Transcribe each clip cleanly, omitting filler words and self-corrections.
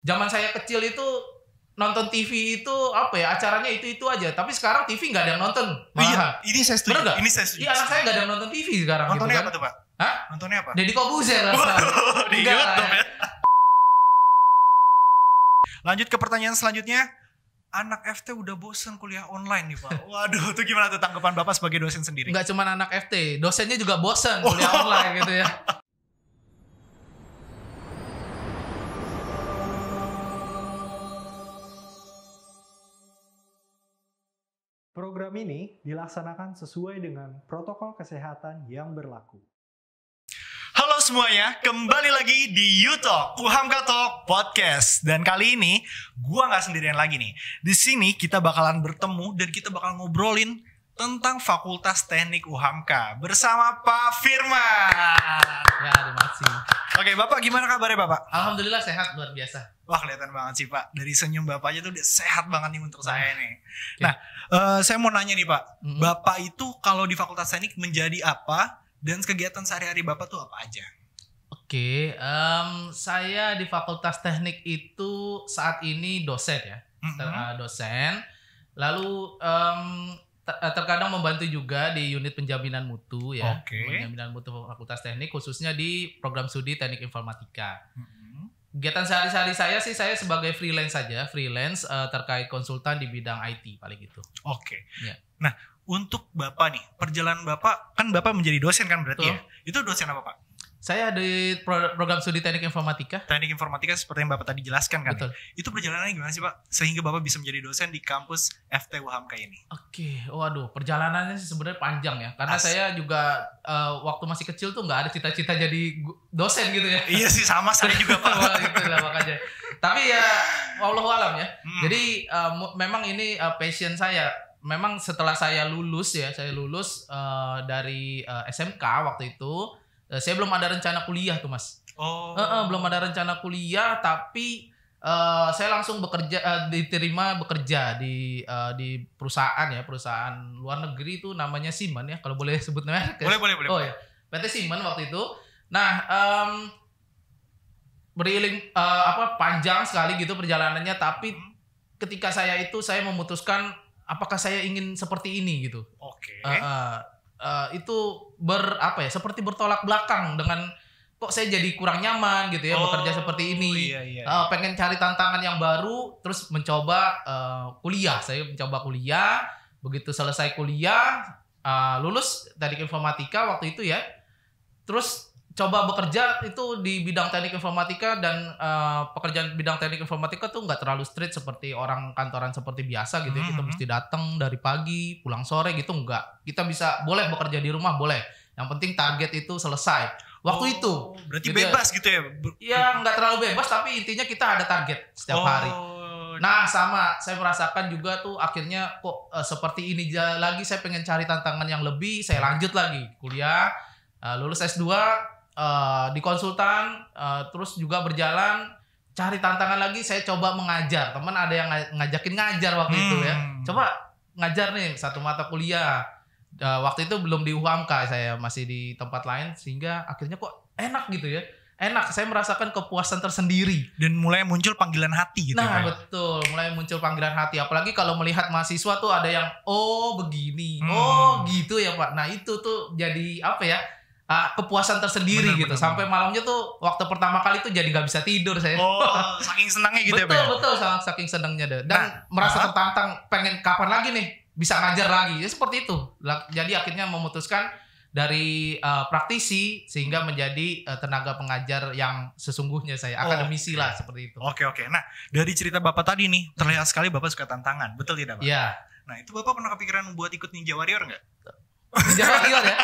Zaman saya kecil itu nonton TV itu apa ya, acaranya itu aja. Tapi sekarang TV nggak ada yang nonton. Iya, ini saya setuju. Bener nggak? Ini saya setuju. Iya, anak saya nggak ada yang nonton TV sekarang. Nontonnya gitu apa kan. tuh, Pak? Hah? Nontonnya apa? Deddy Kobuzer. Waduh, di Enggak, YouTube ya. Lanjut ke pertanyaan selanjutnya. Anak FT udah bosen kuliah online nih, Pak. Waduh, itu gimana tuh tanggapan Bapak sebagai dosen sendiri? Nggak cuma anak FT, dosennya juga bosen kuliah online gitu ya. Program ini dilaksanakan sesuai dengan protokol kesehatan yang berlaku. Halo semuanya, kembali lagi di UTalk, UHAMKA Talk Podcast. Dan kali ini, gua nggak sendirian lagi nih. Di sini kita bakalan bertemu dan kita bakal ngobrolin tentang Fakultas Teknik UHAMKA bersama Pak Firman. Ya, terima kasih. Oke, Bapak gimana kabarnya Bapak? Alhamdulillah sehat, luar biasa. Wah, kelihatan banget sih Pak. Dari senyum Bapak aja tuh udah sehat banget nih untuk saya nih. Oke. Nah, saya mau nanya nih Pak. Mm-mm. Bapak itu kalau di Fakultas Teknik menjadi apa? Dan kegiatan sehari-hari Bapak tuh apa aja? Oke, saya di Fakultas Teknik itu saat ini dosen ya, dosen. Lalu terkadang membantu juga di unit penjaminan mutu ya, Oke. penjaminan mutu Fakultas Teknik khususnya di program studi Teknik Informatika. Mm-mm. Kegiatan sehari-hari saya sih saya sebagai freelance saja, terkait konsultan di bidang IT paling gitu. Oke. Ya. Nah, untuk Bapak nih, perjalanan Bapak, kan Bapak menjadi dosen kan berarti Betul. ya? Itu dosen apa Pak? Saya di program studi Teknik Informatika. Teknik Informatika seperti yang Bapak tadi jelaskan kan? Betul. Itu perjalanannya gimana sih Pak? Sehingga Bapak bisa menjadi dosen di kampus FT UHAMKA ini? Oke, waduh, perjalanannya sih sebenarnya panjang ya. Karena Asik. saya juga waktu masih kecil tuh nggak ada cita-cita jadi dosen gitu ya. Iya sih, sama saya juga Pak. Wah, itulah makanya. Tapi ya, wallahu alam ya. Hmm. Jadi memang ini passion saya. Memang setelah saya lulus dari SMK waktu itu, saya belum ada rencana kuliah tuh Mas. Oh. Belum ada rencana kuliah, tapi saya langsung diterima bekerja di perusahaan ya, perusahaan luar negeri itu namanya Siemens ya, kalau boleh sebut merek ya. Boleh. Oh ya, PT Siemens waktu itu. Nah, beriring panjang sekali gitu perjalanannya, tapi ketika saya memutuskan apakah saya ingin seperti ini gitu. Oke. Itu seperti bertolak belakang dengan kok saya jadi kurang nyaman gitu ya bekerja seperti ini. Iya. Pengen cari tantangan yang baru, terus mencoba kuliah. Saya mencoba kuliah, begitu selesai kuliah, lulus Teknik Informatika waktu itu ya. Terus coba bekerja itu di bidang Teknik Informatika dan pekerjaan bidang Teknik Informatika tuh nggak terlalu strict seperti orang kantoran seperti biasa gitu ya. Kita mesti datang dari pagi, pulang sore gitu enggak. Kita boleh bekerja di rumah, boleh. Yang penting target itu selesai. Waktu itu. Berarti Gitu ya. bebas gitu ya? Ya nggak terlalu bebas, tapi intinya kita ada target setiap hari. Nah sama, saya merasakan juga tuh akhirnya kok seperti ini lagi, saya pengen cari tantangan yang lebih, saya lanjut lagi kuliah, lulus S2 di konsultan, terus juga berjalan, cari tantangan lagi, saya coba mengajar. Teman ada yang ngajakin ngajar waktu itu ya, coba ngajar nih satu mata kuliah. Waktu itu belum di UHAMKA, saya masih di tempat lain, sehingga akhirnya kok enak gitu ya. Enak, saya merasakan kepuasan tersendiri. Dan mulai muncul panggilan hati gitu Nah ya? betul, mulai muncul panggilan hati. Apalagi kalau melihat mahasiswa tuh ada yang begini, gitu ya Pak. Nah itu tuh jadi kepuasan tersendiri gitu. Sampai malamnya tuh waktu pertama kali tuh jadi nggak bisa tidur saya. Saking senangnya gitu ya Pak? Betul, saking senangnya deh. Dan merasa tertantang, pengen kapan lagi nih bisa ngajar lagi. Ya seperti itu. Jadi akhirnya memutuskan dari praktisi sehingga menjadi tenaga pengajar yang sesungguhnya saya, akademisi lah seperti itu. Oke. Nah, dari cerita Bapak tadi nih, terlihat sekali Bapak suka tantangan. Betul tidak Pak? Iya. Nah, itu Bapak pernah kepikiran buat ikut Ninja Warrior nggak? Ninja Warrior ya.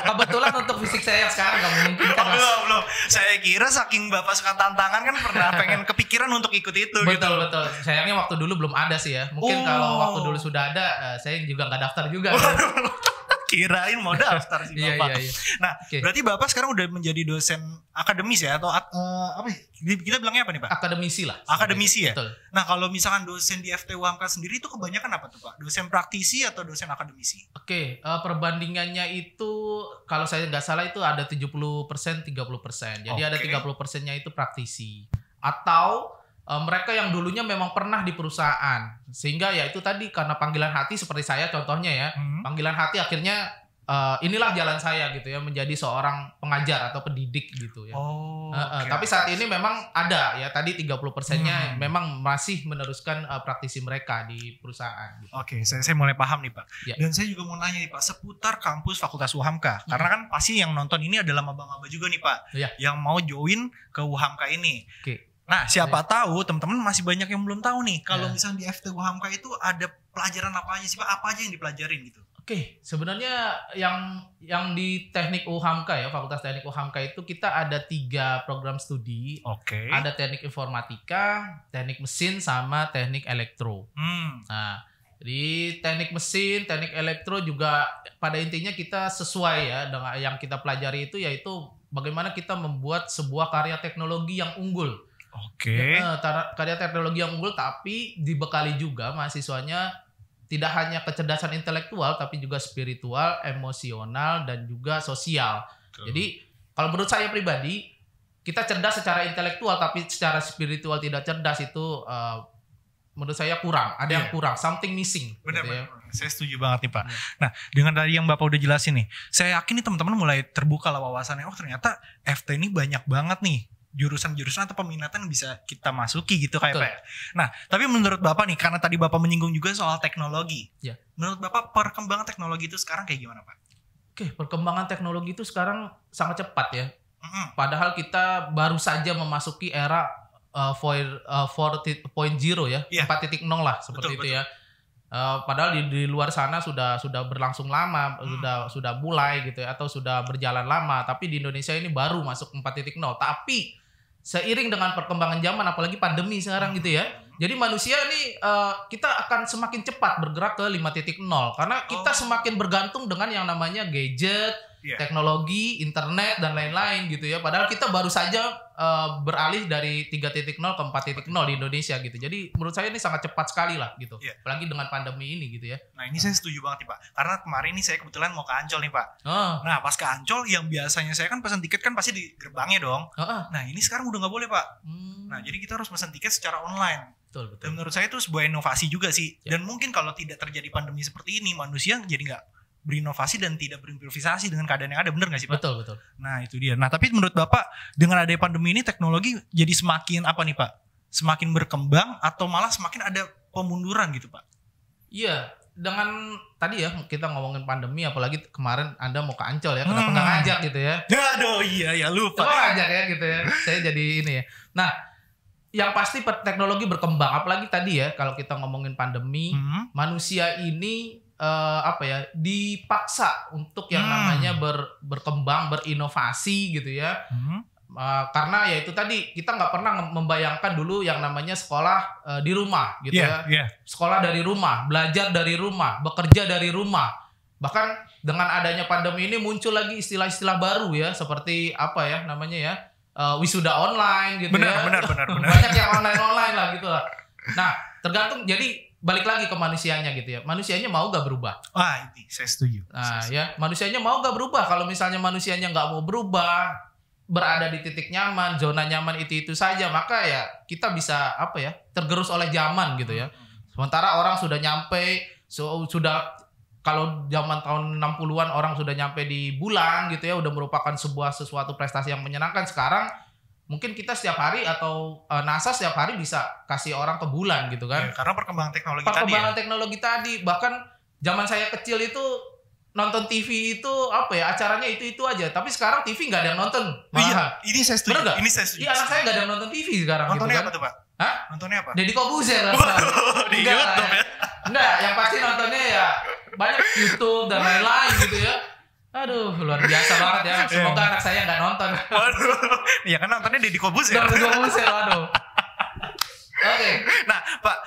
Kebetulan untuk fisik saya yang sekarang nggak memungkinkan. Belum. Saya kira saking Bapak suka tantangan kan pernah pengen kepikiran untuk ikut itu gitu. Betul. Sayangnya waktu dulu belum ada sih ya. Mungkin kalau waktu dulu sudah ada, saya juga nggak daftar juga. Kirain mau daftar sih Bapak. Iya. Nah, berarti Bapak sekarang udah menjadi dosen akademis ya? Atau apa ya? Kita bilangnya apa nih Pak? Akademisi lah. Akademisi ya? Betul. Nah, kalau misalkan dosen di FT UHAMKA sendiri itu kebanyakan apa tuh Pak? Dosen praktisi atau dosen akademisi? Oke, perbandingannya itu kalau saya nggak salah itu ada 70%, 30%. Jadi ada 30%-nya itu praktisi. Atau mereka yang dulunya memang pernah di perusahaan, sehingga ya itu tadi karena panggilan hati seperti saya contohnya ya, panggilan hati akhirnya inilah jalan saya gitu ya, menjadi seorang pengajar atau pendidik gitu ya. Okay. Tapi saat ini memang ada ya tadi 30%-nya memang masih meneruskan praktisi mereka di perusahaan. Gitu. Oke, saya mulai paham nih Pak. Ya. Dan saya juga mau nanya nih Pak, seputar kampus Fakultas UHAMKA. Karena kan pasti yang nonton ini adalah maba-maba juga nih Pak, Ya. yang mau join ke UHAMKA ini. Oke. Nah, siapa tahu teman-teman masih banyak yang belum tahu nih, kalau Ya. misalnya di FT UHAMKA itu ada pelajaran apa aja sih Pak? Apa aja yang dipelajarin gitu? Oke, sebenarnya yang di Teknik UHAMKA ya, Fakultas Teknik UHAMKA itu kita ada 3 program studi. Oke. Ada teknik informatika, teknik mesin, sama teknik elektro. Nah, di teknik mesin, teknik elektro juga pada intinya kita sesuai ya dengan yang kita pelajari itu, yaitu bagaimana kita membuat sebuah karya teknologi yang unggul. Oke. Karya teknologi yang unggul, tapi dibekali juga mahasiswanya tidak hanya kecerdasan intelektual, tapi juga spiritual, emosional, dan juga sosial. Jadi kalau menurut saya pribadi, kita cerdas secara intelektual, tapi secara spiritual tidak cerdas itu menurut saya kurang. Ada yang kurang, something missing. Benar, gitu ya. Saya setuju banget nih Pak. Nah, dengan tadi yang Bapak udah jelasin nih, saya yakin nih teman-teman mulai terbuka lah wawasannya. Oh ternyata FT ini banyak banget nih jurusan-jurusan atau peminatan yang bisa kita masuki gitu kayak Betul. Pak ya. Nah, tapi menurut Bapak nih, karena tadi Bapak menyinggung juga soal teknologi. Ya. Menurut Bapak perkembangan teknologi itu sekarang kayak gimana Pak? Oke, perkembangan teknologi itu sekarang sangat cepat ya. Padahal kita baru saja memasuki era 4.0 ya, Iya. 4.0 lah seperti Betul, itu ya. Padahal di luar sana sudah berlangsung lama, sudah mulai gitu ya, atau sudah berjalan lama. Tapi di Indonesia ini baru masuk 4.0. Tapi seiring dengan perkembangan zaman, apalagi pandemi sekarang gitu ya. Jadi manusia ini kita akan semakin cepat bergerak ke 5.0 karena kita semakin bergantung dengan yang namanya gadget, teknologi, internet dan lain-lain gitu ya. Padahal kita baru saja beralih dari 3.0 ke 4.0 di Indonesia gitu. Jadi menurut saya ini sangat cepat sekali lah gitu. Apalagi dengan pandemi ini gitu ya. Nah ini saya setuju banget nih Pak. Karena kemarin nih saya kebetulan mau ke Ancol nih Pak. Nah pas ke Ancol yang biasanya saya kan pesan tiket kan pasti di gerbangnya dong. Nah ini sekarang udah gak boleh Pak. Nah jadi kita harus pesan tiket secara online. Betul. Dan menurut saya itu sebuah inovasi juga sih. Dan mungkin kalau tidak terjadi pandemi seperti ini, manusia jadi nggak berinovasi dan tidak berimprovisasi dengan keadaan yang ada. Bener nggak sih Pak? Betul. Nah itu dia. Nah tapi menurut Bapak dengan adanya pandemi ini teknologi jadi semakin apa nih Pak? Semakin berkembang atau malah semakin ada pemunduran gitu Pak? Iya. Dengan tadi ya kita ngomongin pandemi, apalagi kemarin Anda mau ke Ancol ya, kenapa nggak ngajak gitu ya? Aduh iya lupa. Coba ngajak ya gitu ya. Saya jadi ini ya. Nah, yang pasti teknologi berkembang, apalagi tadi ya kalau kita ngomongin pandemi, manusia ini dipaksa untuk yang namanya berkembang, berinovasi gitu ya. Karena ya itu tadi kita nggak pernah membayangkan dulu yang namanya sekolah di rumah gitu ya. Sekolah dari rumah, belajar dari rumah, bekerja dari rumah. Bahkan dengan adanya pandemi ini muncul lagi istilah-istilah baru ya, seperti apa ya namanya ya, wisuda online gitu ya. Benar. Banyak yang online lah gitu lah. Nah tergantung, jadi balik lagi ke manusianya gitu ya. Manusianya mau gak berubah? Wah ini saya setuju. Nah ya, manusianya mau gak berubah? Kalau misalnya manusianya gak mau berubah, berada di titik nyaman, zona nyaman itu saja, maka ya kita bisa tergerus oleh zaman gitu ya. Sementara orang sudah nyampe, sudah kalau zaman tahun 60-an orang sudah nyampe di bulan gitu ya, udah merupakan sesuatu prestasi yang menyenangkan. Sekarang mungkin kita setiap hari atau NASA setiap hari bisa kasih orang ke bulan gitu kan. Karena perkembangan teknologi teknologi tadi. Bahkan zaman saya kecil itu nonton TV itu acaranya itu aja. Tapi sekarang TV nggak ada yang nonton. Iya, ini saya setuju. Iya, anak saya nggak ada yang nonton TV sekarang. Nontonnya gitu kan. apa tuh Pak? Hah? Nontonnya apa? Deddy Corbuzier. Di YouTube ya? Enggak, yang pasti nontonnya ya banyak YouTube dan lain-lain gitu ya. Aduh, luar biasa banget ya. Semoga anak saya nggak nonton. Waduh, ya kan nontonnya Deddy Corbuzier. Waduh. Oke. Nah, Pak,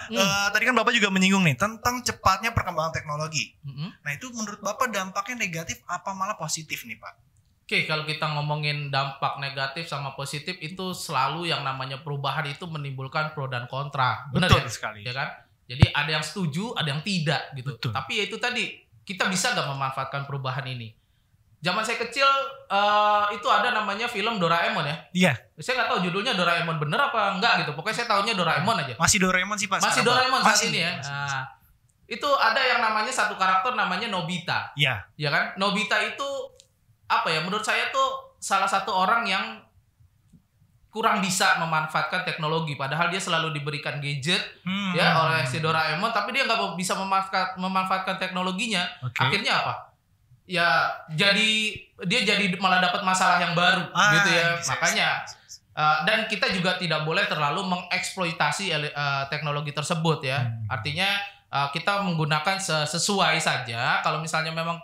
tadi kan Bapak juga menyinggung nih tentang cepatnya perkembangan teknologi. Nah, itu menurut Bapak dampaknya negatif apa malah positif nih, Pak? Oke, kalau kita ngomongin dampak negatif sama positif itu selalu yang namanya perubahan itu menimbulkan pro dan kontra. Benar Betul ya? sekali. Ya kan? Jadi ada yang setuju, ada yang tidak gitu. Betul. Tapi ya itu tadi, kita bisa nggak memanfaatkan perubahan ini? zaman saya kecil itu ada namanya film Doraemon ya. Iya. Saya nggak tahu judulnya Doraemon bener apa enggak gitu. Pokoknya saya tahunya Doraemon aja. Masih Doraemon sih Pak. Masih sekarang, Doraemon Pak. saat ini ya. Nah, itu ada yang namanya satu karakter namanya Nobita. Iya. Ya kan? Nobita itu apa ya? Menurut saya tuh salah satu orang yang kurang bisa memanfaatkan teknologi, padahal dia selalu diberikan gadget ya oleh si Doraemon, tapi dia nggak bisa memanfaatkan teknologinya. Oke. Akhirnya apa? Ya dia jadi malah dapat masalah yang baru gitu ya. Makanya dan kita juga tidak boleh terlalu mengeksploitasi teknologi tersebut ya. Artinya kita menggunakan sesuai saja. Kalau misalnya memang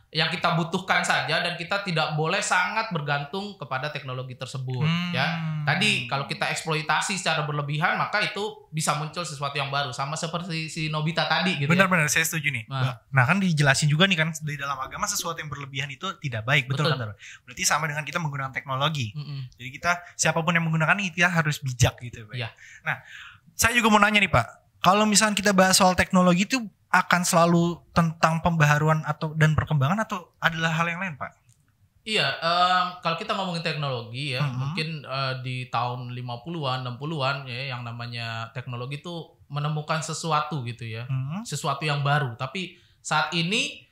yang kita butuhkan saja, dan kita tidak boleh sangat bergantung kepada teknologi tersebut ya. Tadi kalau kita eksploitasi secara berlebihan, maka itu bisa muncul sesuatu yang baru, sama seperti si Nobita tadi gitu. Benar-benar saya setuju nih. Nah kan dijelasin juga nih kan di dalam agama sesuatu yang berlebihan itu tidak baik, betul kan? Berarti sama dengan kita menggunakan teknologi. Jadi kita siapapun yang menggunakan ini kita harus bijak gitu Pak. Ya. Nah, saya juga mau nanya nih Pak. Kalau misalnya kita bahas soal teknologi itu akan selalu tentang pembaharuan dan perkembangan, atau adalah hal yang lain Pak? Iya, kalau kita ngomongin teknologi ya, mungkin di tahun 50-an, 60-an ya, yang namanya teknologi itu menemukan sesuatu gitu ya. Sesuatu yang baru, tapi saat ini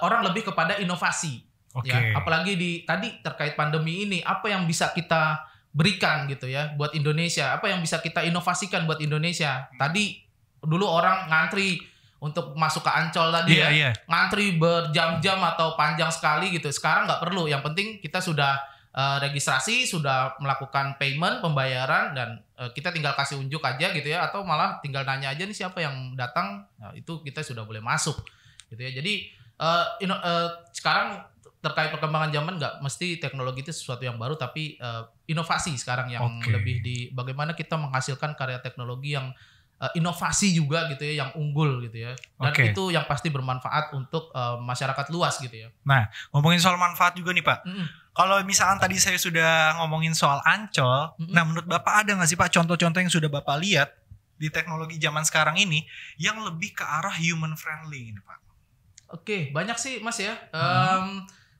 orang lebih kepada inovasi. Ya, apalagi tadi terkait pandemi ini, apa yang bisa kita berikan gitu ya buat Indonesia, apa yang bisa kita inovasikan buat Indonesia. Tadi dulu orang ngantri untuk masuk ke Ancol tadi ngantri berjam-jam atau panjang sekali gitu. Sekarang nggak perlu, yang penting kita sudah registrasi, sudah melakukan payment, pembayaran, dan kita tinggal kasih unjuk aja gitu ya, atau malah tinggal nanya aja nih siapa yang datang, nah, itu kita sudah boleh masuk gitu ya. Jadi sekarang terkait perkembangan zaman nggak mesti teknologi itu sesuatu yang baru, tapi inovasi sekarang yang lebih bagaimana kita menghasilkan karya teknologi yang inovasi juga gitu ya, yang unggul gitu ya, dan itu yang pasti bermanfaat untuk masyarakat luas gitu ya. Nah, ngomongin soal manfaat juga nih Pak. Kalau misalkan tadi saya sudah ngomongin soal Ancol, nah menurut Bapak ada nggak sih Pak contoh-contoh yang sudah Bapak lihat di teknologi zaman sekarang ini yang lebih ke arah human friendly ini Pak? Oke, banyak sih Mas ya.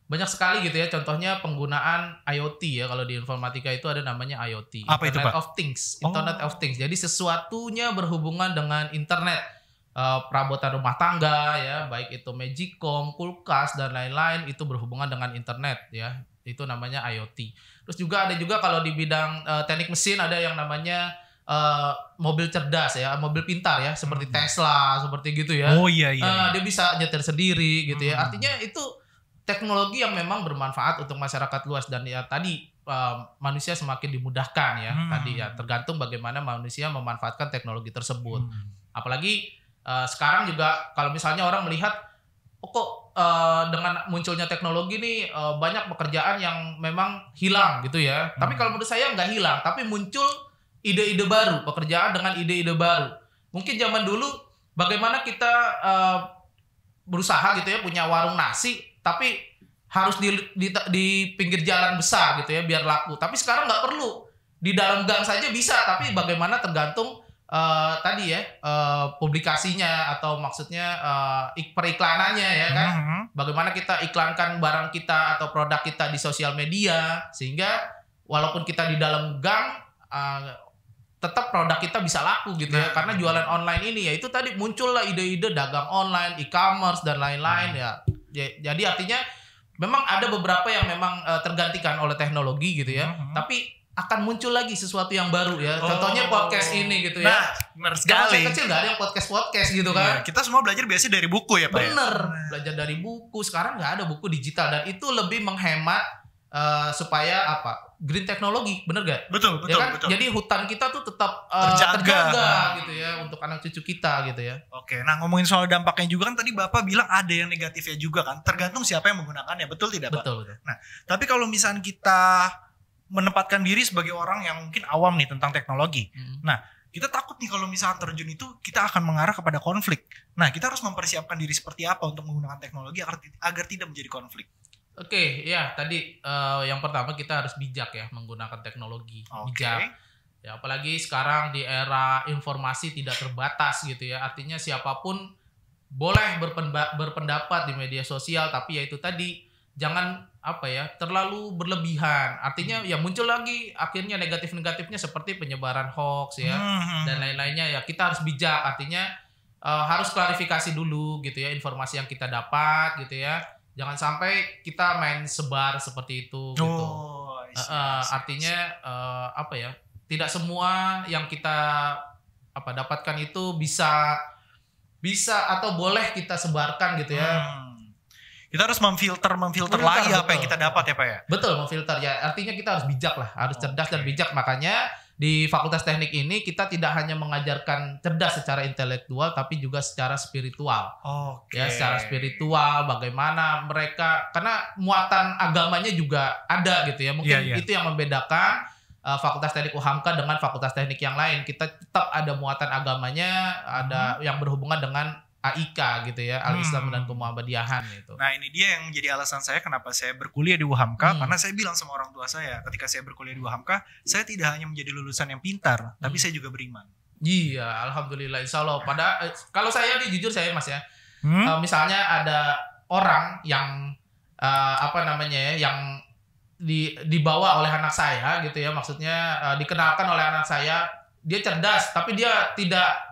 Banyak sekali gitu ya, contohnya penggunaan IoT ya. Kalau di informatika itu ada namanya IoT, apa itu, Internet Pak? of Things. Internet of Things, jadi sesuatunya berhubungan dengan internet, perabotan rumah tangga ya, baik itu Magicom, kulkas dan lain-lain, itu berhubungan dengan internet ya, itu namanya IoT. Terus juga ada juga kalau di bidang teknik mesin, ada yang namanya mobil cerdas ya, mobil pintar ya, seperti Tesla, seperti gitu ya. Dia bisa nyetir sendiri gitu ya. Artinya itu teknologi yang memang bermanfaat untuk masyarakat luas, dan ya tadi manusia semakin dimudahkan ya. Tadi ya tergantung bagaimana manusia memanfaatkan teknologi tersebut. Apalagi sekarang juga kalau misalnya orang melihat kok dengan munculnya teknologi nih banyak pekerjaan yang memang hilang gitu ya. Tapi kalau menurut saya nggak hilang, tapi muncul ide-ide baru, pekerjaan dengan ide-ide baru. Mungkin zaman dulu bagaimana kita berusaha gitu ya, punya warung nasi, tapi harus di pinggir jalan besar gitu ya biar laku. Tapi sekarang nggak perlu, di dalam gang saja bisa. Tapi bagaimana tergantung tadi ya publikasinya, atau maksudnya periklanannya ya kan. Bagaimana kita iklankan barang kita atau produk kita di sosial media, sehingga walaupun kita di dalam gang tetap produk kita bisa laku gitu ya. Karena jualan online ini ya, itu tadi muncullah ide-ide dagang online, e-commerce dan lain-lain ya. Jadi artinya memang ada beberapa yang memang tergantikan oleh teknologi gitu ya. Tapi akan muncul lagi sesuatu yang baru ya. Contohnya podcast ini gitu ya. Nah, benar sekali. Zaman saya kecil gak ada yang podcast gitu kan. Kita semua belajar biasanya dari buku ya Pak. Bener, belajar dari buku. Sekarang gak ada buku digital, dan itu lebih menghemat supaya apa? Green teknologi, bener gak? Betul. Jadi hutan kita tuh tetap terjaga gitu ya, untuk anak cucu kita gitu ya. Oke, nah ngomongin soal dampaknya juga kan tadi Bapak bilang ada yang negatifnya juga kan, tergantung siapa yang menggunakannya, betul tidak Pak? Betul. Nah, tapi kalau misalnya kita menempatkan diri sebagai orang yang mungkin awam nih tentang teknologi, nah kita takut nih kalau misalnya terjun itu kita akan mengarah kepada konflik. Nah, kita harus mempersiapkan diri seperti apa untuk menggunakan teknologi agar tidak menjadi konflik. Oke, ya tadi yang pertama kita harus bijak ya menggunakan teknologi. Bijak. Ya, apalagi sekarang di era informasi tidak terbatas gitu ya. Artinya siapapun boleh berpendapat di media sosial, tapi ya itu tadi jangan terlalu berlebihan. Artinya ya muncul lagi akhirnya negatif-negatifnya seperti penyebaran hoax ya dan lain-lainnya ya. Kita harus bijak, artinya harus klarifikasi dulu gitu ya informasi yang kita dapat gitu ya. Jangan sampai kita main sebar seperti itu gitu. Artinya tidak semua yang kita dapatkan itu bisa atau boleh kita sebarkan gitu ya. Kita harus memfilter lagi apa yang kita dapat ya Pak ya? Betul, memfilter ya. Artinya kita harus bijak lah, harus cerdas dan bijak. Makanya di Fakultas Teknik ini kita tidak hanya mengajarkan cerdas secara intelektual, tapi juga secara spiritual. Ya, secara spiritual bagaimana mereka, karena muatan agamanya juga ada gitu ya. Mungkin itu yang membedakan Fakultas Teknik UHAMKA dengan Fakultas Teknik yang lain. Kita tetap ada muatan agamanya, ada yang berhubungan dengan AIK gitu ya, Al-Islam dan Kemuhammadiyahan gitu. Nah ini dia yang menjadi alasan saya kenapa saya berkuliah di UHAMKA, karena saya bilang sama orang tua saya ketika saya berkuliah di UHAMKA, saya tidak hanya menjadi lulusan yang pintar, tapi saya juga beriman. Iya, alhamdulillah, insya Allah. Kalau saya nih jujur saya Mas ya, misalnya ada orang yang yang dibawa oleh anak saya gitu ya, maksudnya dikenalkan oleh anak saya, dia cerdas tapi dia tidak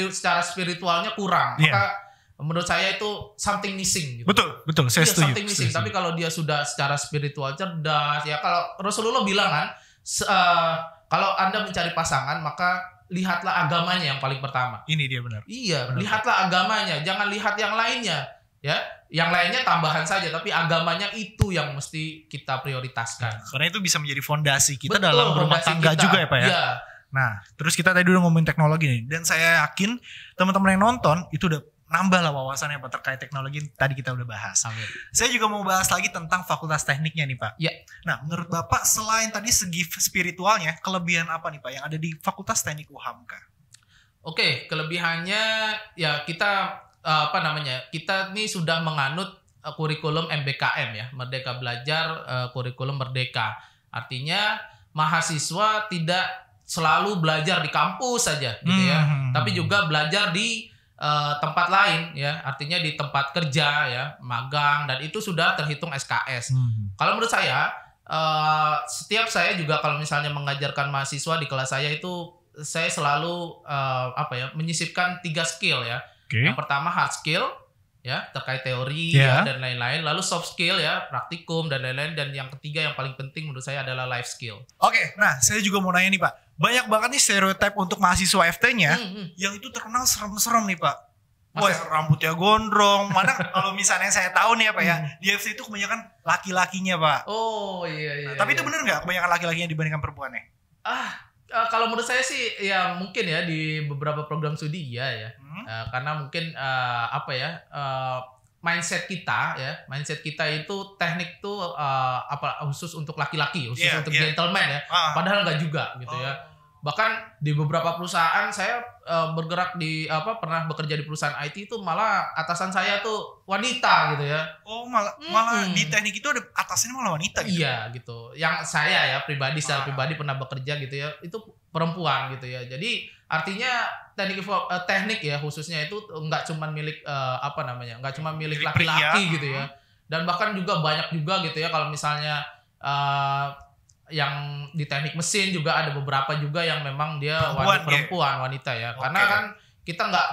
secara spiritualnya kurang, maka menurut saya itu something missing gitu. Betul, saya setuju. Something missing. Tapi kalau dia sudah secara spiritual cerdas ya, kalau Rasulullah bilang kan kalau Anda mencari pasangan maka lihatlah agamanya yang paling pertama. Ini dia benar. Iya, lihatlah agamanya, jangan lihat yang lainnya ya. Yang lainnya tambahan saja, tapi agamanya itu yang mesti kita prioritaskan. Karena itu bisa menjadi fondasi kita dalam berumah tangga juga ya Pak ya. Iya. Nah, terus kita tadi udah ngomongin teknologi nih, dan saya yakin teman-teman yang nonton itu udah nambah lah wawasannya Pak terkait teknologi yang tadi kita udah bahas. Amin. Saya juga mau bahas lagi tentang Fakultas Tekniknya nih Pak. Iya. Nah, menurut Bapak selain tadi segi spiritualnya, kelebihan apa nih Pak yang ada di Fakultas Teknik UHAMKA? Oke, kelebihannya ya kita kita nih sudah menganut kurikulum MBKM ya, Merdeka Belajar, kurikulum Merdeka. Artinya mahasiswa tidak selalu belajar di kampus saja gitu ya, tapi juga belajar di tempat lain ya, artinya di tempat kerja ya, magang, dan itu sudah terhitung SKS. Kalau menurut saya setiap saya juga kalau misalnya mengajarkan mahasiswa di kelas saya itu saya selalu menyisipkan 3 skill ya. Yang pertama hard skill ya, terkait teori ya, dan lain-lain. Lalu soft skill ya, praktikum dan lain-lain. Dan yang ketiga yang paling penting menurut saya adalah life skill. Oke, nah saya juga mau nanya nih Pak. Banyak banget nih stereotip untuk mahasiswa FT-nya yang itu terkenal serem-serem nih Pak. Wah, rambutnya gondrong. Mana kalau misalnya saya tahu nih ya Pak ya, di FT itu kebanyakan laki-lakinya Pak. Oh iya. Tapi itu bener nggak kebanyakan laki-lakinya dibandingkan perempuannya? Kalau menurut saya sih ya mungkin ya di beberapa program studi iya ya. Karena mungkin mindset kita itu teknik tuh khusus untuk laki-laki, khusus untuk gentleman ya. Padahal nggak juga gitu ya. Bahkan di beberapa perusahaan saya bergerak pernah bekerja di perusahaan IT itu malah atasan saya tuh wanita gitu ya. Oh, malah di teknik itu ada atasannya malah wanita gitu. Iya gitu. Yang saya ya secara pribadi pernah bekerja gitu ya, itu perempuan gitu ya. Jadi artinya teknik ya khususnya itu nggak cuma milik nggak cuma milik laki-laki gitu ya. Dan bahkan juga banyak juga gitu ya kalau misalnya yang di teknik mesin juga ada beberapa juga yang memang dia perempuan wanita ya. Karena kan kita nggak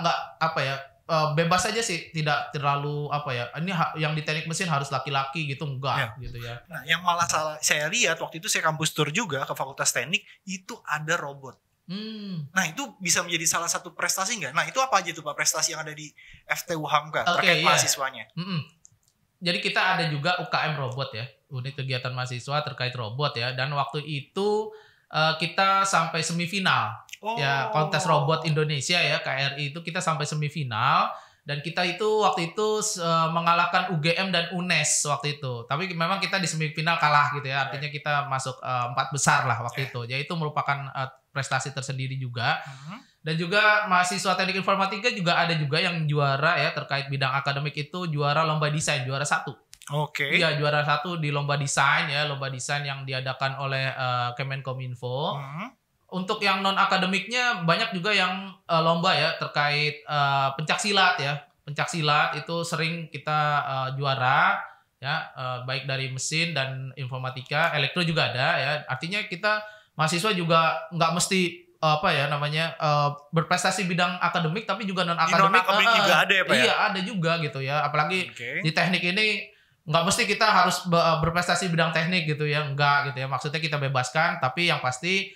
bebas aja sih, tidak terlalu ini yang di teknik mesin harus laki-laki gitu, enggak gitu ya. Nah, yang malah saya lihat waktu itu saya kampus tour juga ke Fakultas Teknik itu ada robot. Nah itu bisa menjadi salah satu prestasi nggak? Nah itu apa aja tuh Pak prestasi yang ada di FT UHAMKA terkait mahasiswanya? Jadi kita ada juga UKM robot ya, unit kegiatan mahasiswa terkait robot ya. Dan waktu itu kita sampai semifinal ya, kontes robot Indonesia ya, KRI itu kita sampai semifinal. Dan kita itu waktu itu mengalahkan UGM dan UNES waktu itu. Tapi memang kita di semifinal kalah gitu ya. Artinya kita masuk 4 besar lah waktu itu. Jadi itu merupakan prestasi tersendiri juga. Dan juga mahasiswa teknik informatika juga ada juga yang juara ya terkait bidang akademik itu, juara lomba desain, juara 1. Iya, juara 1 di lomba desain ya, lomba desain yang diadakan oleh Kemenkominfo. Untuk yang non akademiknya banyak juga yang lomba ya terkait pencaksilat ya. Pencaksilat itu sering kita juara ya, baik dari mesin dan informatika, elektro juga ada ya. Artinya kita mahasiswa juga nggak mesti berprestasi bidang akademik tapi juga non akademik juga ada ya Pak ya? Iya, ada juga gitu ya. Apalagi di teknik ini nggak mesti kita harus berprestasi bidang teknik gitu ya, enggak gitu ya. Maksudnya kita bebaskan, tapi yang pasti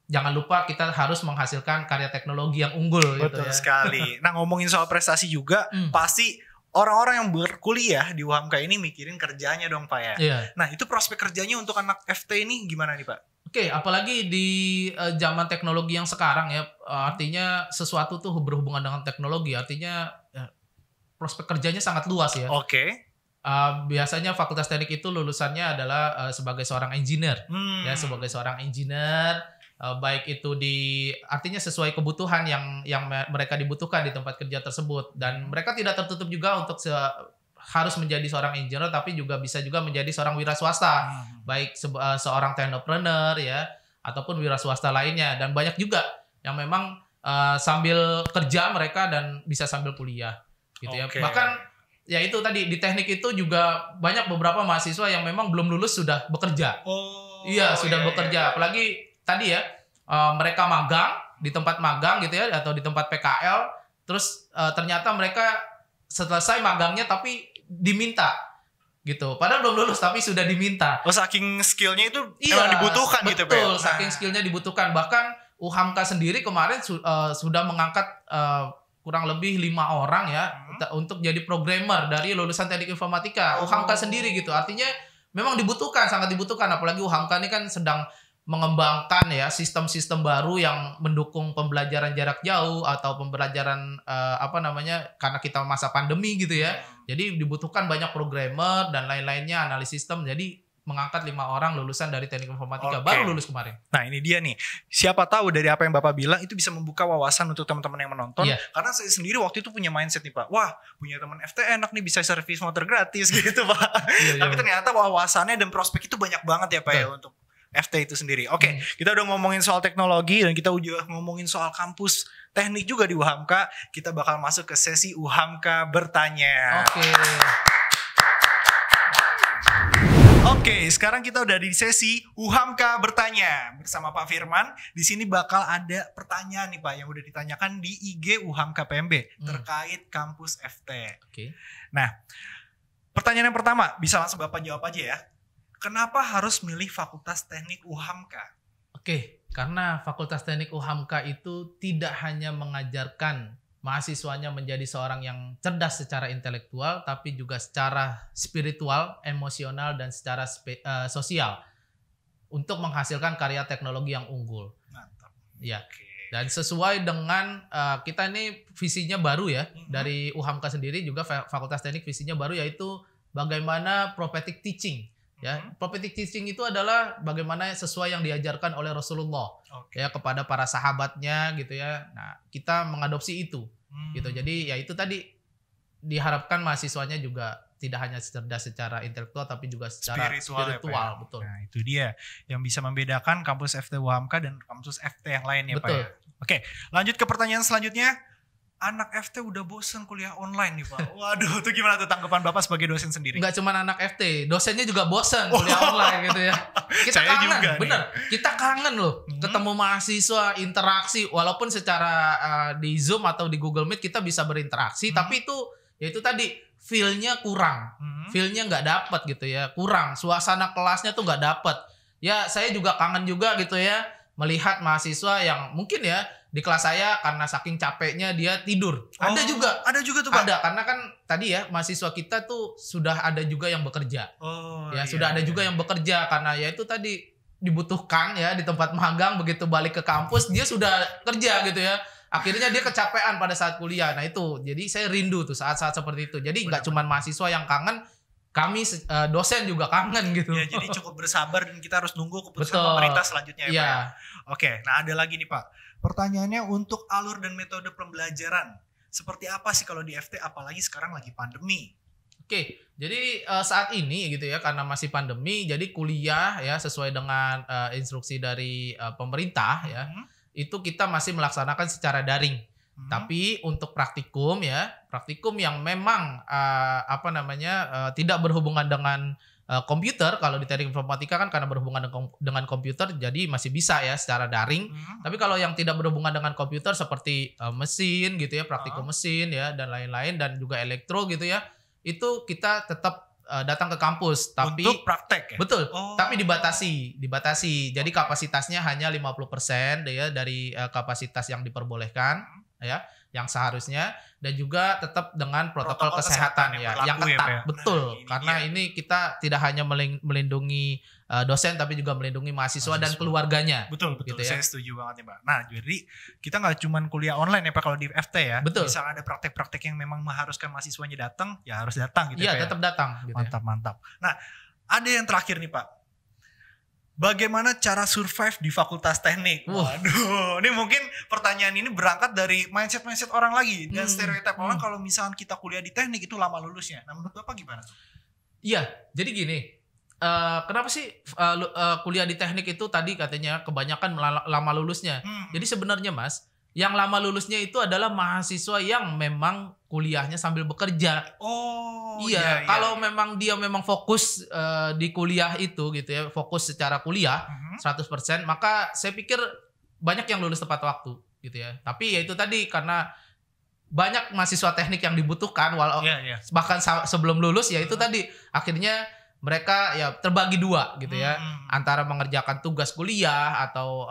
jangan lupa kita harus menghasilkan karya teknologi yang unggul. Betul gitu ya. sekali. Nah, ngomongin soal prestasi juga, pasti orang-orang yang berkuliah di UHAMKA ini mikirin kerjanya dong Pak ya. Iya. Nah, itu prospek kerjanya untuk anak FT ini gimana nih Pak? Oke, apalagi di zaman teknologi yang sekarang ya, artinya sesuatu tuh berhubungan dengan teknologi, artinya prospek kerjanya sangat luas ya. Oke. Biasanya Fakultas Teknik itu lulusannya adalah sebagai seorang engineer, ya sebagai seorang engineer, baik itu artinya sesuai kebutuhan yang mereka dibutuhkan di tempat kerja tersebut, dan mereka tidak tertutup juga untuk harus menjadi seorang engineer, tapi juga bisa juga menjadi seorang wira swasta, baik seorang technopreneur ya, ataupun wira swasta lainnya, dan banyak juga yang memang sambil kerja mereka dan bisa sambil kuliah gitu ya. Bahkan ya itu tadi di teknik itu juga banyak beberapa mahasiswa yang memang belum lulus sudah bekerja. Sudah bekerja. Apalagi tadi ya mereka magang di tempat magang gitu ya, atau di tempat PKL, terus ternyata mereka selesai magangnya tapi diminta gitu. Padahal belum lulus tapi sudah diminta. Saking skillnya itu emang dibutuhkan gitu Pak. Betul, saking skillnya dibutuhkan. Bahkan UHAMKA sendiri kemarin sudah mengangkat kurang lebih 5 orang ya untuk jadi programmer dari lulusan teknik informatika. UHAMKA sendiri gitu. Artinya memang dibutuhkan, sangat dibutuhkan. Apalagi UHAMKA ini kan sedang mengembangkan ya sistem-sistem baru yang mendukung pembelajaran jarak jauh atau pembelajaran karena kita masa pandemi gitu ya. Jadi dibutuhkan banyak programmer dan lain-lainnya, analis sistem. Jadi mengangkat 5 orang lulusan dari teknik informatika baru lulus kemarin. Nah, ini dia nih. Siapa tahu dari apa yang Bapak bilang itu bisa membuka wawasan untuk teman-teman yang menonton. Karena saya sendiri waktu itu punya mindset nih Pak. Wah, punya teman FT enak nih, bisa servis motor gratis gitu Pak. Tapi ternyata wawasannya dan prospek itu banyak banget ya Pak ya untuk FT itu sendiri. Oke, kita udah ngomongin soal teknologi dan kita udah ngomongin soal kampus teknik juga di UHAMKA. Kita bakal masuk ke sesi UHAMKA bertanya. Oke, sekarang kita udah di sesi UHAMKA bertanya bersama Pak Firman. Di sini bakal ada pertanyaan nih Pak yang udah ditanyakan di IG UHAMKA PMB terkait kampus FT. Nah, pertanyaan yang pertama bisa langsung Bapak jawab aja ya. Kenapa harus milih Fakultas Teknik UHAMKA? Karena Fakultas Teknik UHAMKA itu tidak hanya mengajarkan mahasiswanya menjadi seorang yang cerdas secara intelektual, tapi juga secara spiritual, emosional, dan secara sosial untuk menghasilkan karya teknologi yang unggul. Mantap. Ya. Dan sesuai dengan kita ini visinya baru ya, dari UHAMKA sendiri juga Fakultas Teknik visinya baru, yaitu bagaimana prophetic teaching. Ya, prophetic teaching itu adalah bagaimana sesuai yang diajarkan oleh Rasulullah ya kepada para sahabatnya gitu ya. Nah, kita mengadopsi itu gitu. Jadi ya itu tadi diharapkan mahasiswanya juga tidak hanya cerdas secara intelektual tapi juga secara spiritual. Betul. Nah, itu dia yang bisa membedakan kampus FT UHAMKA dan kampus FT yang lain ya Pak ya. Oke, lanjut ke pertanyaan selanjutnya. Anak FT udah bosen kuliah online nih Pak. Waduh, itu gimana tuh tanggapan Bapak sebagai dosen sendiri? Enggak cuma anak FT, dosennya juga bosen kuliah online gitu ya. Kita kangen, bener. Kita kangen loh ketemu mahasiswa, interaksi. Walaupun secara di Zoom atau di Google Meet kita bisa berinteraksi, tapi itu tadi feel-nya kurang. Feel-nya nggak dapet gitu ya, kurang. Suasana kelasnya tuh nggak dapet. Ya saya juga kangen juga gitu ya, melihat mahasiswa yang mungkin ya di kelas saya karena saking capeknya dia tidur. Ada juga tuh Pak. Ada, karena kan tadi ya mahasiswa kita tuh sudah ada juga yang bekerja. Sudah ada juga yang bekerja karena ya itu tadi dibutuhkan ya di tempat magang, begitu balik ke kampus dia sudah kerja gitu ya. Akhirnya dia kecapean pada saat kuliah. Nah itu, jadi saya rindu tuh saat-saat seperti itu. Jadi nggak cuma mahasiswa yang kangen, kami dosen juga kangen gitu. Ya, jadi cukup bersabar dan kita harus nunggu keputusan pemerintah selanjutnya ya Pak. Oke, nah ada lagi nih Pak. Pertanyaannya untuk alur dan metode pembelajaran. Seperti apa sih kalau di FT apalagi sekarang lagi pandemi? Jadi saat ini gitu ya, karena masih pandemi, jadi kuliah ya sesuai dengan instruksi dari pemerintah ya, itu kita masih melaksanakan secara daring. Tapi untuk praktikum yang memang tidak berhubungan dengan komputer, kalau di teknik informatika kan karena berhubungan dengan komputer jadi masih bisa ya secara daring. Tapi kalau yang tidak berhubungan dengan komputer seperti mesin gitu ya, praktikum mesin ya dan lain-lain dan juga elektro gitu ya, itu kita tetap datang ke kampus. Tapi untuk praktek ya? Betul. Tapi dibatasi. Jadi kapasitasnya hanya 50% ya dari kapasitas yang diperbolehkan ya, yang seharusnya, dan juga tetap dengan protokol kesehatan ya yang ketat. Ya, betul. Karena ini kita tidak hanya melindungi dosen tapi juga melindungi mahasiswa dan keluarganya. Betul. Gitu ya. Saya setuju banget nih Pak. Nah jadi kita nggak cuma kuliah online ya Pak kalau di FT ya. Betul. Bisa ada praktek-praktek yang memang mengharuskan mahasiswanya datang, ya harus datang gitu ya. Iya, tetap datang. Gitu mantap. Nah ada yang terakhir nih Pak. Bagaimana cara survive di fakultas teknik? Waduh, ini mungkin pertanyaan ini berangkat dari mindset orang lagi. Dan stereotip orang kalau misalkan kita kuliah di teknik itu lama lulusnya. Nah menurut Bapak gimana? Iya, jadi gini. Kenapa sih kuliah di teknik itu tadi katanya kebanyakan lama lulusnya? Jadi sebenarnya Mas, yang lama lulusnya itu adalah mahasiswa yang memang kuliahnya sambil bekerja. Iya, kalau memang dia memang fokus di kuliah itu gitu ya, fokus secara kuliah 100%, maka saya pikir banyak yang lulus tepat waktu gitu ya. Tapi ya itu tadi karena banyak mahasiswa teknik yang dibutuhkan bahkan sebelum lulus ya itu tadi akhirnya mereka ya terbagi dua gitu ya, antara mengerjakan tugas kuliah atau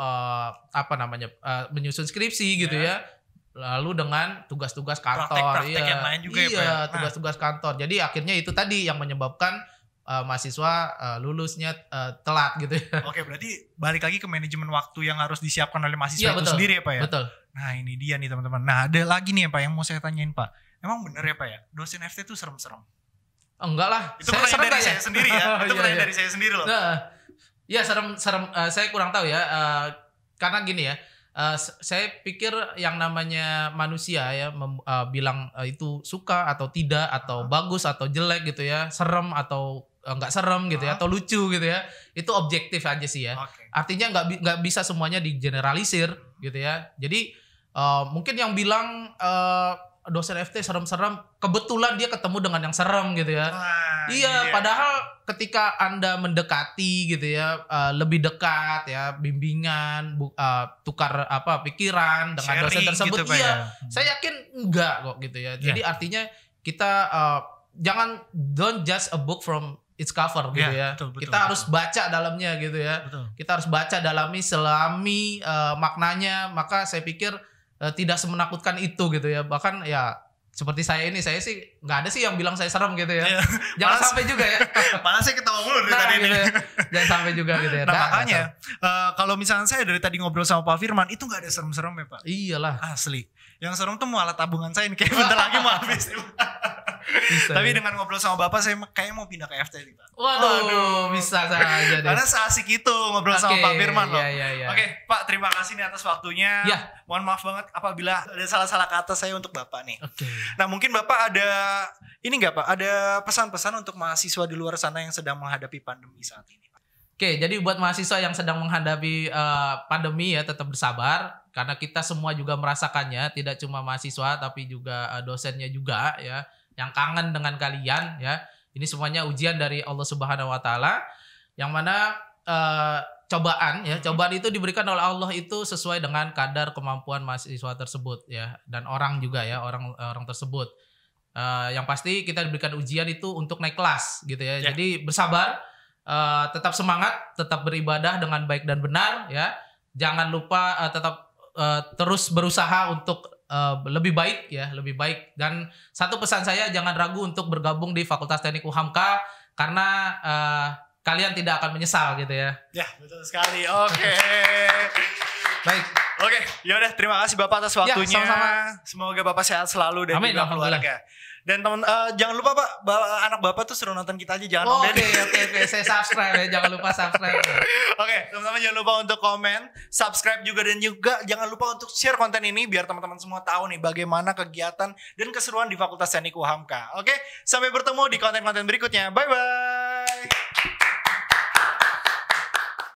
menyusun skripsi gitu ya. Lalu dengan tugas-tugas kantor, yang lain juga tugas-tugas kantor. Jadi akhirnya itu tadi yang menyebabkan mahasiswa lulusnya telat gitu ya. Oke, berarti balik lagi ke manajemen waktu yang harus disiapkan oleh mahasiswa itu sendiri ya Pak ya? Betul. Nah ini dia nih teman-teman. Nah ada lagi nih ya Pak yang mau saya tanyain Pak. Emang bener ya Pak ya, dosen FT itu serem-serem? Enggak lah. Itu pertanyaan dari saya sendiri ya. Itu pertanyaan dari saya sendiri loh. Iya serem. Saya kurang tahu ya. Karena gini ya. Saya pikir yang namanya manusia ya bilang itu suka atau tidak atau bagus atau jelek gitu ya, serem atau enggak serem gitu ya, atau lucu gitu ya, itu objektif aja sih ya. Artinya nggak bisa semuanya digeneralisir gitu ya. Jadi mungkin yang bilang dosen FT serem-serem, kebetulan dia ketemu dengan yang serem gitu ya. Padahal ketika Anda mendekati gitu ya, lebih dekat ya, bimbingan, tukar pikiran dengan dosen tersebut, gitu, saya yakin enggak kok gitu ya. Jadi artinya kita jangan don't judge a book from its cover gitu ya. Betul, kita harus baca dalamnya gitu ya. Kita harus baca selami maknanya, maka saya pikir tidak semenakutkan itu gitu ya. Bahkan ya seperti saya sih nggak ada sih yang bilang saya serem gitu ya. Jangan sampai juga ya. Malah saya ketawa mulu dari tadi gitu ini. Ya. Jangan sampai juga gitu ya. Nah makanya kalau misalnya saya dari tadi ngobrol sama Pak Firman itu nggak ada serem-serem ya Pak. Iyalah. Asli. Yang serem tuh malah tabungan saya ini kayak bentar lagi mau habis. Tapi dengan ngobrol sama Bapak saya kayak mau pindah ke FT nih Pak. Waduh, bisa saja deh. Karena seasik itu ngobrol sama Pak Firman loh. Iya. Oke, Pak, terima kasih nih atas waktunya. Mohon maaf banget apabila ada salah-salah kata saya untuk Bapak nih. Nah, mungkin Bapak ada ini enggak Pak? Ada pesan-pesan untuk mahasiswa di luar sana yang sedang menghadapi pandemi saat ini, Pak? Oke, jadi buat mahasiswa yang sedang menghadapi pandemi ya tetap bersabar karena kita semua juga merasakannya, tidak cuma mahasiswa tapi juga dosennya juga ya yang kangen dengan kalian ya. Ini semuanya ujian dari Allah Subhanahu wa taala yang mana cobaan itu diberikan oleh Allah itu sesuai dengan kadar kemampuan mahasiswa tersebut ya, dan orang juga ya, orang tersebut. Yang pasti kita diberikan ujian itu untuk naik kelas gitu ya. Jadi bersabar, tetap semangat, tetap beribadah dengan baik dan benar ya. Jangan lupa tetap terus berusaha untuk lebih baik. Dan satu pesan saya, jangan ragu untuk bergabung di Fakultas Teknik UHAMKA karena kalian tidak akan menyesal gitu ya. Ya, betul sekali. Oke. Baik. Oke, yaudah terima kasih Bapak atas waktunya. Sama-sama. Semoga Bapak sehat selalu dan juga keluarga. Dan teman jangan lupa Pak, anak Bapak tuh suruh nonton kita aja, jangan Oke, saya subscribe ya, jangan lupa subscribe. Oke, teman-teman jangan lupa untuk komen, subscribe juga, dan juga jangan lupa untuk share konten ini biar teman-teman semua tahu nih bagaimana kegiatan dan keseruan di Fakultas Teknik UHAMKA. Oke, sampai bertemu di konten-konten berikutnya. Bye bye.